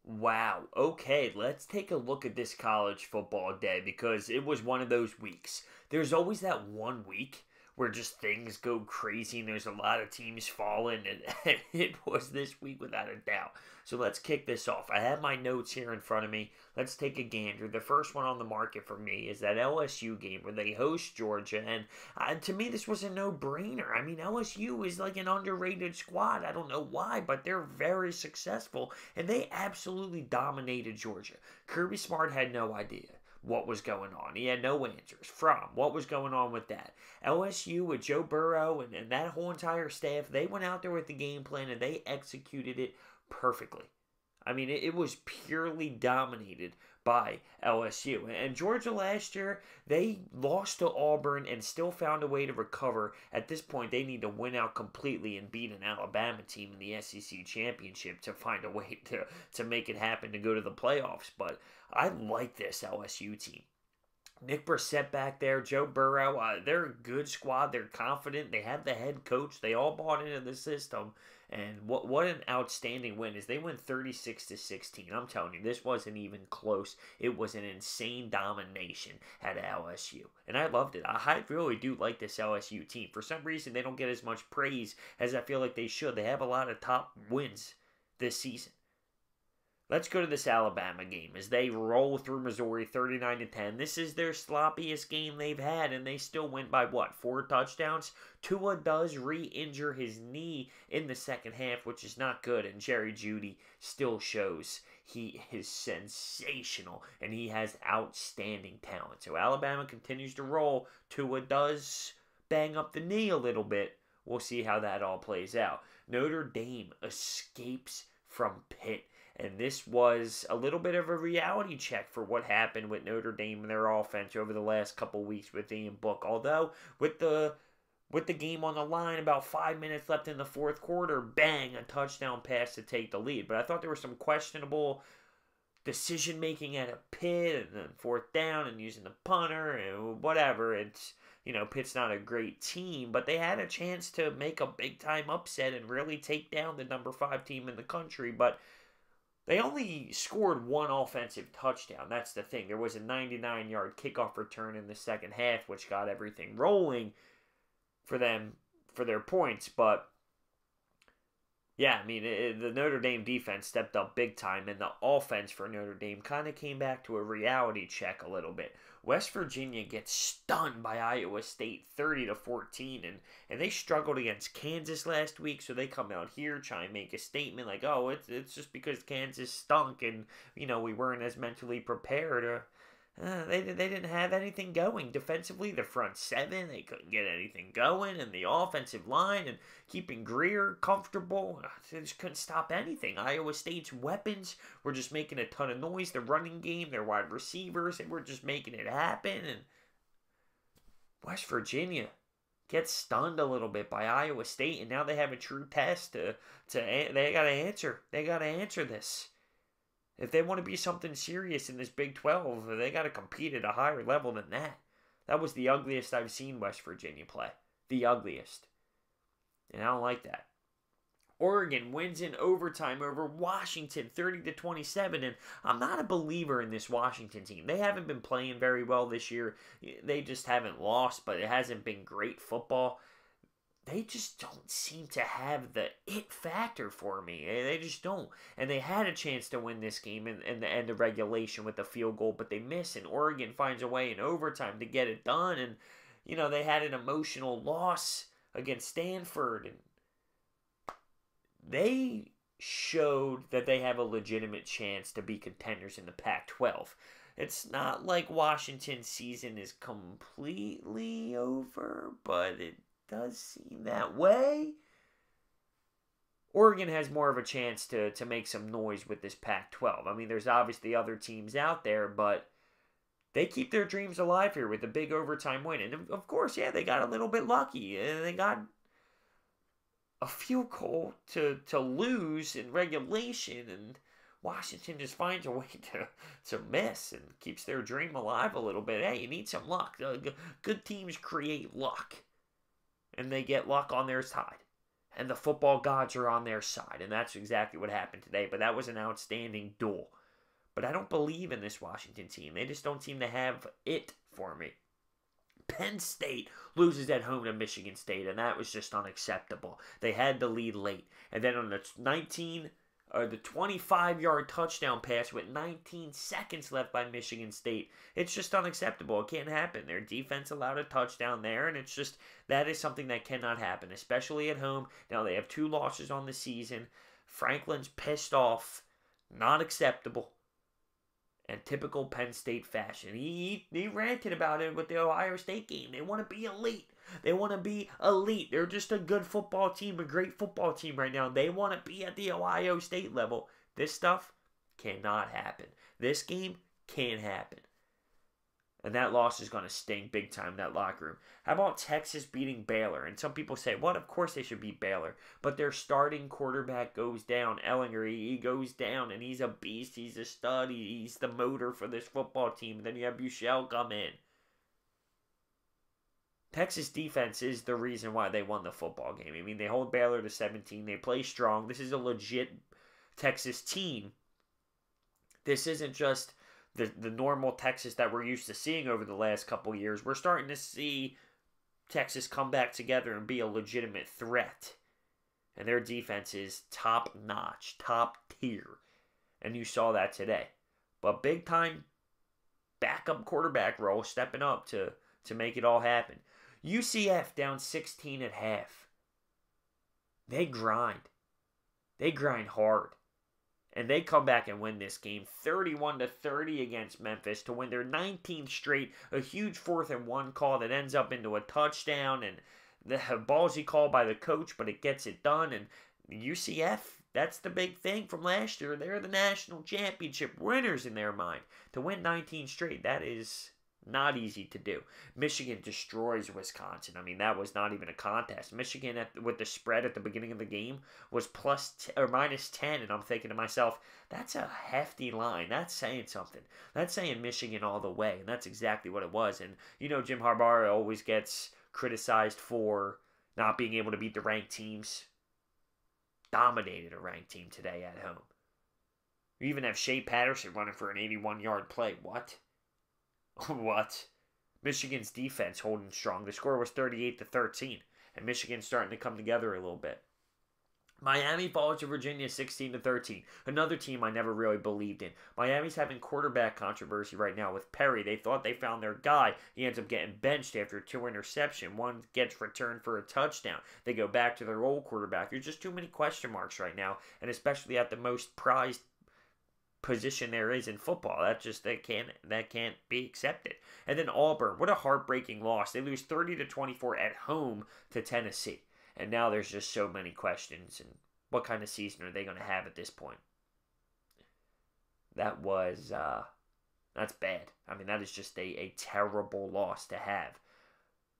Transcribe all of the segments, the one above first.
Wow. Okay, let's take a look at this college football day because it was one of those weeks. There's always that one week where just things go crazy and there's a lot of teams falling, and it was this week without a doubt. So let's kick this off. I have my notes here in front of me. Let's take a gander. The first one on the market for me is that LSU game where they host Georgia, and to me, this was a no-brainer. I mean, LSU is like an underrated squad. I don't know why, but they're very successful, and they absolutely dominated Georgia. Kirby Smart had no idea what was going on. He had no answers from what was going on with that. LSU with Joe Burrow and that whole entire staff, they went out there with the game plan and they executed it perfectly. I mean, it was purely dominated by LSU. And Georgia last year, they lost to Auburn and still found a way to recover. At this point, they need to win out completely and beat an Alabama team in the SEC championship to find a way to make it happen to go to the playoffs. But I like this LSU team. Nick Brissett back there, Joe Burrow, they're a good squad. They're confident. They have the head coach. They all bought into the system. And what an outstanding win is. They win 36-16. I'm telling you, this wasn't even close. It was an insane domination at LSU. And I loved it. I really do like this LSU team. For some reason, they don't get as much praise as I feel like they should. They have a lot of top wins this season. Let's go to this Alabama game as they roll through Missouri 39-10. This is their sloppiest game they've had, and they still win by what? 4 touchdowns? Tua does re-injure his knee in the second half, which is not good, and Jerry Jeudy still shows he is sensational, and he has outstanding talent. So Alabama continues to roll. Tua does bang up the knee a little bit. We'll see how that all plays out. Notre Dame escapes from Pitt. And this was a little bit of a reality check for what happened with Notre Dame and their offense over the last couple weeks with Ian Book. Although, with the game on the line, about 5 minutes left in the fourth quarter, bang, a touchdown pass to take the lead. But I thought there was some questionable decision-making at a Pitt, and then fourth down, and using the punter, and whatever. It's, Pitt's not a great team, but they had a chance to make a big-time upset and really take down the number 5 team in the country. But they only scored 1 offensive touchdown. That's the thing. There was a 99-yard kickoff return in the second half, which got everything rolling for them, for their points. But, yeah, I mean, the Notre Dame defense stepped up big time, and the offense for Notre Dame kind of came back to a reality check a little bit. West Virginia gets stunned by Iowa State 30-14, and they struggled against Kansas last week, so they come out here, try and make a statement like, oh, it's just because Kansas stunk and, we weren't as mentally prepared. They didn't have anything going. Defensively, the front 7, they couldn't get anything going, and the offensive line and keeping Greer comfortable, they just couldn't stop anything. Iowa State's weapons were just making a ton of noise. The running game, their wide receivers, they were just making it happen. And West Virginia gets stunned a little bit by Iowa State, and now they have a true test they got to answer. They got to answer this. If they want to be something serious in this Big 12, they got to compete at a higher level than that. That was the ugliest I've seen West Virginia play. The ugliest. And I don't like that. Oregon wins in overtime over Washington 30-27, and I'm not a believer in this Washington team. They haven't been playing very well this year. They just haven't lost, but it hasn't been great football. They just don't seem to have the it factor for me. They just don't. And they had a chance to win this game in the end of regulation with the field goal, but they miss, and Oregon finds a way in overtime to get it done. And, they had an emotional loss against Stanford, and they showed that they have a legitimate chance to be contenders in the Pac-12. It's not like Washington's season is completely over, but it does seem that way. Oregon has more of a chance to make some noise with this Pac-12. I mean, there's obviously other teams out there, but they keep their dreams alive here with a big overtime win. And of course, yeah, they got a little bit lucky. They got a field goal to lose in regulation, and Washington just finds a way to miss and keeps their dream alive a little bit. Hey, you need some luck. Good teams create luck, and they get luck on their side. and the football gods are on their side. And that's exactly what happened today. But that was an outstanding duel. But I don't believe in this Washington team. They just don't seem to have it for me. Penn State loses at home to Michigan State, and that was just unacceptable. They had the lead late. And then on the 25-yard touchdown pass with 19 seconds left by Michigan State, it's just unacceptable. It can't happen. Their defense allowed a touchdown there, and it's just, that is something that cannot happen, especially at home. Now they have 2 losses on the season. Franklin's pissed off. Not acceptable. And typical Penn State fashion. He ranted about it with the Ohio State game. They want to be elite. They want to be elite. They're just a good football team, a great football team right now. They want to be at the Ohio State level. This stuff cannot happen. This game can't happen. And that loss is going to sting big time in that locker room. How about Texas beating Baylor? And some people say, well, of course they should beat Baylor. But their starting quarterback goes down. Ellinger, he goes down, and he's a beast. He's a stud. He's the motor for this football team. And then you have Buechele come in. Texas defense is the reason why they won the football game. I mean, they hold Baylor to 17. They play strong. This is a legit Texas team. This isn't just the normal Texas that we're used to seeing over the last couple years. We're starting to see Texas come back together and be a legitimate threat. And their defense is top-notch, top-tier. And you saw that today. But big-time backup quarterback role stepping up to make it all happen. UCF down 16 at half. They grind. They grind hard. And they come back and win this game 31-30 against Memphis to win their 19th straight. A huge 4th-and-1 call that ends up into a touchdown. And the ballsy call by the coach, but it gets it done. And UCF, that's the big thing from last year. They're the national championship winners in their mind. To win 19 straight, that is not easy to do. Michigan destroys Wisconsin. I mean, that was not even a contest. Michigan, with the spread at the beginning of the game, was minus 10, and I'm thinking to myself, that's a hefty line. That's saying something. That's saying Michigan all the way, and that's exactly what it was. And, you know, Jim Harbaugh always gets criticized for not being able to beat the ranked teams. Dominated a ranked team today at home. You even have Shea Patterson running for an 81-yard play. What? What? Michigan's defense holding strong. The score was 38-13, and Michigan's starting to come together a little bit. Miami falls to Virginia 16-13. Another team I never really believed in. Miami's having quarterback controversy right now with Perry. They thought they found their guy. He ends up getting benched after 2 interceptions. One gets returned for a touchdown. They go back to their old quarterback. There's just too many question marks right now, and especially at the most prized position there is in football. That can't be accepted. And then Auburn, what a heartbreaking loss. They lose 30-24 at home to Tennessee. And now there's just so many questions. And what kind of season are they going to have at this point? That's bad. I mean, that is just a terrible loss to have.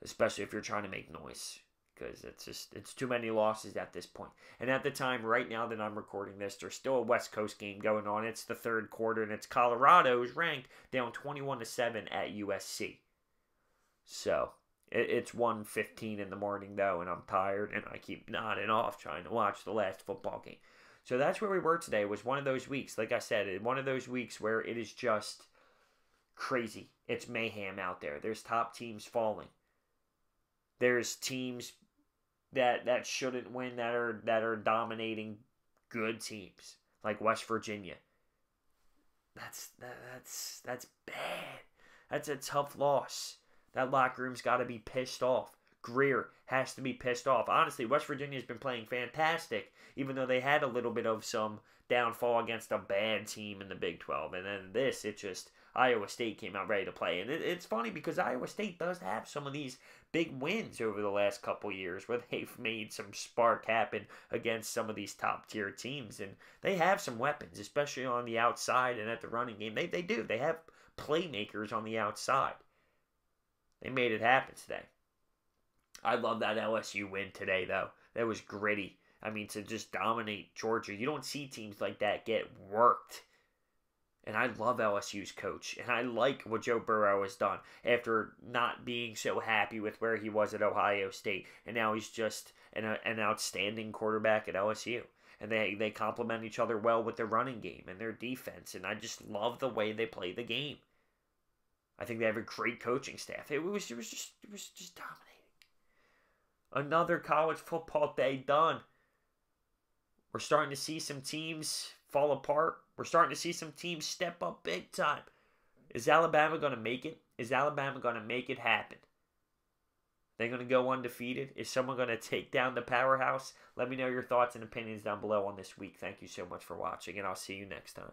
Especially if you're trying to make noise. Because it's too many losses at this point. And at the time, right now that I'm recording this, there's still a West Coast game going on. It's the 3rd quarter, and it's Colorado is ranked down 21-7 at USC. So, it's 1:15 in the morning, though, and I'm tired, and I keep nodding off trying to watch the last football game. So that's where we were today. It was one of those weeks, like I said, one of those weeks where it is just crazy. It's mayhem out there. There's top teams falling. There's teams that shouldn't win that are dominating good teams like West Virginia. That's bad. That's a tough loss. That locker room's got to be pissed off. Greer has to be pissed off. Honestly, West Virginia's been playing fantastic, even though they had a little bit of some downfall against a bad team in the Big 12. And then Iowa State came out ready to play. And it's funny because Iowa State does have some of these big wins over the last couple years where they've made some spark happen against some of these top-tier teams. And they have some weapons, especially on the outside and at the running game. They do. They have playmakers on the outside. They made it happen today. I love that LSU win today, though. That was gritty. I mean, to just dominate Georgia. You don't see teams like that get worked. And I love LSU's coach. And I like what Joe Burrow has done after not being so happy with where he was at Ohio State. And now he's just an outstanding quarterback at LSU. And they complement each other well with their running game and their defense. And I just love the way they play the game. I think they have a great coaching staff. It was just dominating. Another college football day done. We're starting to see some teams fall apart. We're starting to see some teams step up big time. Is Alabama going to make it? Is Alabama going to make it happen? They're going to go undefeated? Is someone going to take down the powerhouse? Let me know your thoughts and opinions down below on this week. Thank you so much for watching, and I'll see you next time.